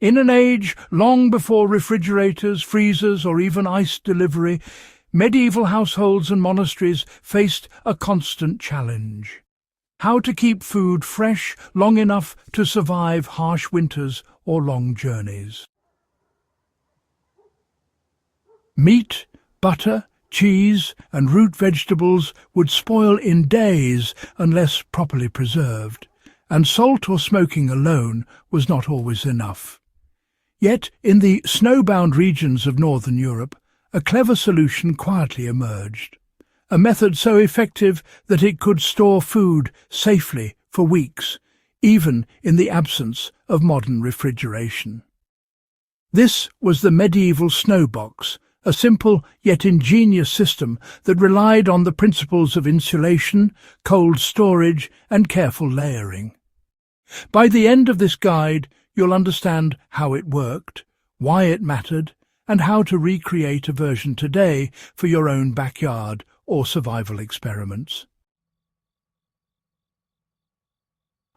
In an age long before refrigerators, freezers, or even ice delivery, medieval households and monasteries faced a constant challenge: how to keep food fresh long enough to survive harsh winters or long journeys. Meat, butter, cheese, and root vegetables would spoil in days unless properly preserved, and salt or smoking alone was not always enough. Yet, in the snowbound regions of northern Europe, a clever solution quietly emerged, a method so effective that it could store food safely for weeks, even in the absence of modern refrigeration. This was the medieval snow box, a simple yet ingenious system that relied on the principles of insulation, cold storage, and careful layering. By the end of this guide, you'll understand how it worked, why it mattered, and how to recreate a version today for your own backyard or survival experiments.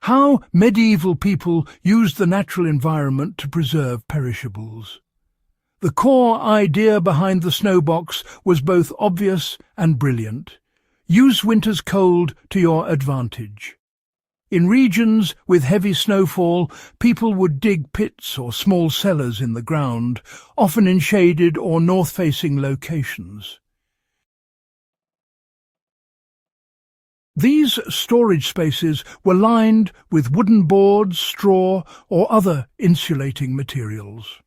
How medieval people used the natural environment to preserve perishables. The core idea behind the snowbox was both obvious and brilliant. Use winter's cold to your advantage. In regions with heavy snowfall, people would dig pits or small cellars in the ground, often in shaded or north-facing locations. These storage spaces were lined with wooden boards, straw, or other insulating materials.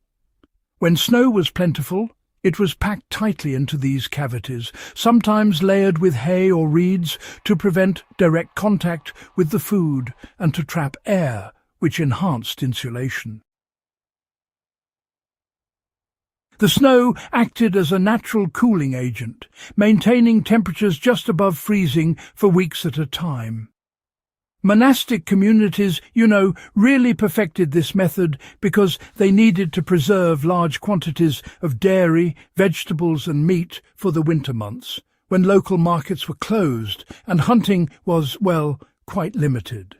When snow was plentiful, it was packed tightly into these cavities, sometimes layered with hay or reeds to prevent direct contact with the food and to trap air, which enhanced insulation. The snow acted as a natural cooling agent, maintaining temperatures just above freezing for weeks at a time. Monastic communities, really perfected this method because they needed to preserve large quantities of dairy, vegetables and meat for the winter months, when local markets were closed and hunting was, quite limited.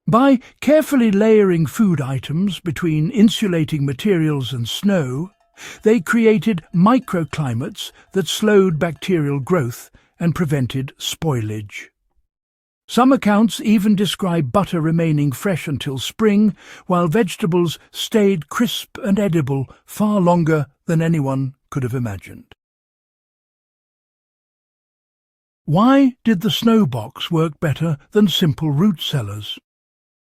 By carefully layering food items between insulating materials and snow, they created microclimates that slowed bacterial growth and prevented spoilage. Some accounts even describe butter remaining fresh until spring, while vegetables stayed crisp and edible far longer than anyone could have imagined. Why did the snow box work better than simple root cellars?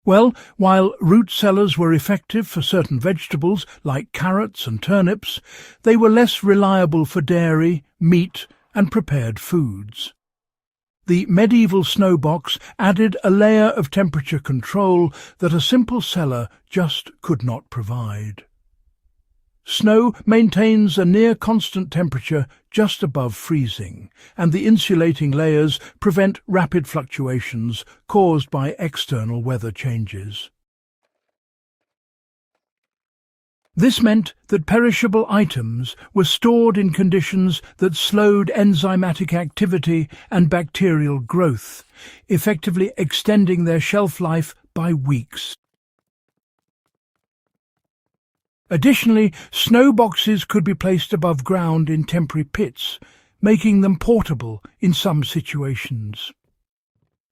Well, while root cellars were effective for certain vegetables like carrots and turnips, they were less reliable for dairy, meat, and prepared foods. The medieval snow box added a layer of temperature control that a simple cellar just could not provide. Snow maintains a near-constant temperature just above freezing, and the insulating layers prevent rapid fluctuations caused by external weather changes. This meant that perishable items were stored in conditions that slowed enzymatic activity and bacterial growth, effectively extending their shelf life by weeks. Additionally, snow boxes could be placed above ground in temporary pits, making them portable in some situations.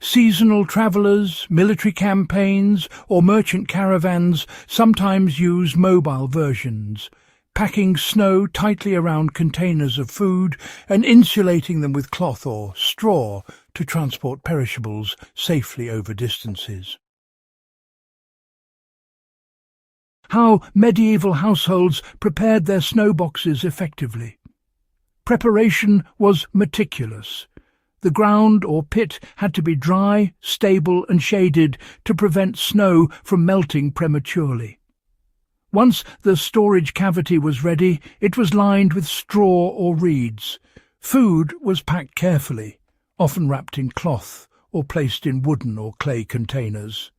Seasonal travellers, military campaigns, or merchant caravans sometimes use mobile versions, packing snow tightly around containers of food and insulating them with cloth or straw to transport perishables safely over distances. How medieval households prepared their snow boxes effectively. Preparation was meticulous. The ground or pit had to be dry, stable and shaded to prevent snow from melting prematurely. Once the storage cavity was ready, it was lined with straw or reeds. Food was packed carefully, often wrapped in cloth or placed in wooden or clay containers.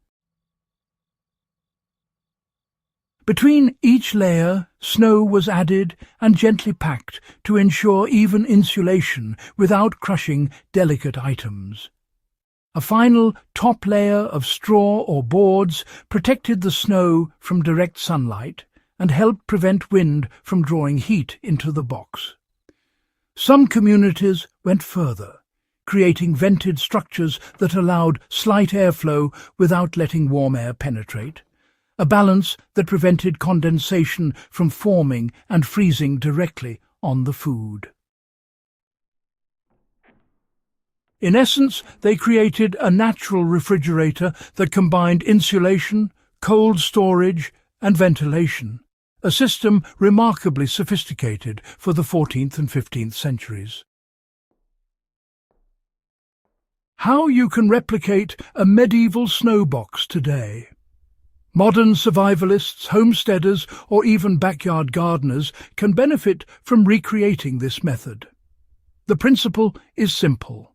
Between each layer, snow was added and gently packed to ensure even insulation without crushing delicate items. A final top layer of straw or boards protected the snow from direct sunlight and helped prevent wind from drawing heat into the box. Some communities went further, creating vented structures that allowed slight airflow without letting warm air penetrate, a balance that prevented condensation from forming and freezing directly on the food. In essence, they created a natural refrigerator that combined insulation, cold storage, and ventilation, a system remarkably sophisticated for the 14th and 15th centuries. How you can replicate a medieval snowbox today. Modern survivalists, homesteaders, or even backyard gardeners can benefit from recreating this method. The principle is simple.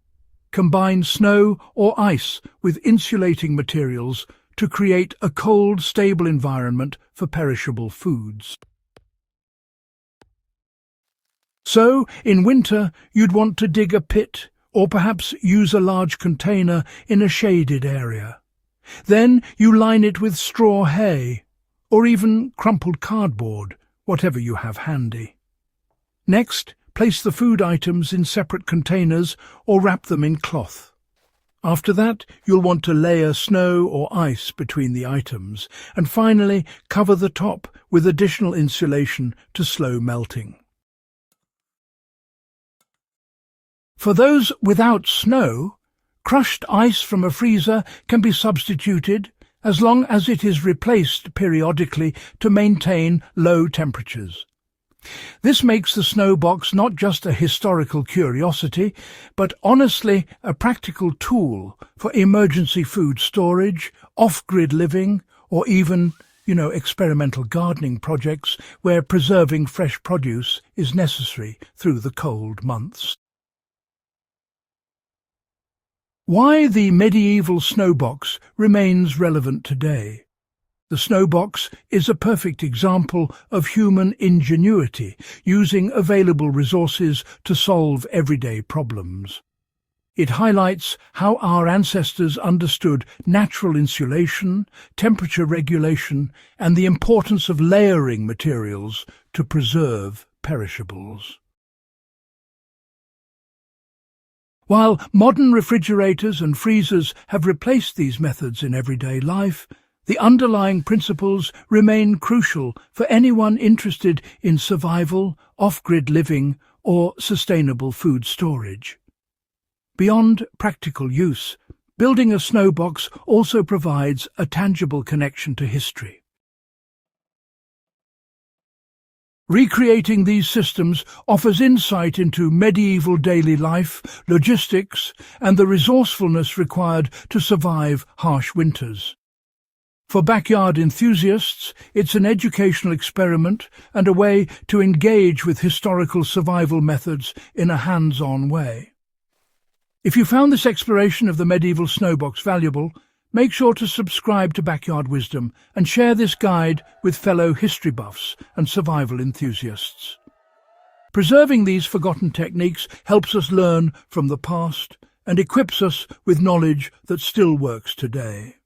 Combine snow or ice with insulating materials to create a cold, stable environment for perishable foods. So, in winter, you'd want to dig a pit or perhaps use a large container in a shaded area. Then you line it with straw hay, or even crumpled cardboard, whatever you have handy. Next, place the food items in separate containers or wrap them in cloth. After that, you'll want to layer snow or ice between the items, and finally cover the top with additional insulation to slow melting. For those without snow, crushed ice from a freezer can be substituted as long as it is replaced periodically to maintain low temperatures. This makes the snow box not just a historical curiosity, but honestly a practical tool for emergency food storage, off-grid living, or even, experimental gardening projects where preserving fresh produce is necessary through the cold months. Why the medieval snowbox remains relevant today. The snowbox is a perfect example of human ingenuity, using available resources to solve everyday problems. It highlights how our ancestors understood natural insulation, temperature regulation, and the importance of layering materials to preserve perishables. While modern refrigerators and freezers have replaced these methods in everyday life, the underlying principles remain crucial for anyone interested in survival, off-grid living, or sustainable food storage. Beyond practical use, building a snowbox also provides a tangible connection to history. Recreating these systems offers insight into medieval daily life, logistics, and the resourcefulness required to survive harsh winters. For backyard enthusiasts, it's an educational experiment and a way to engage with historical survival methods in a hands-on way. If you found this exploration of the medieval snowbox valuable, make sure to subscribe to Backyard Wisdom and share this guide with fellow history buffs and survival enthusiasts. Preserving these forgotten techniques helps us learn from the past and equips us with knowledge that still works today.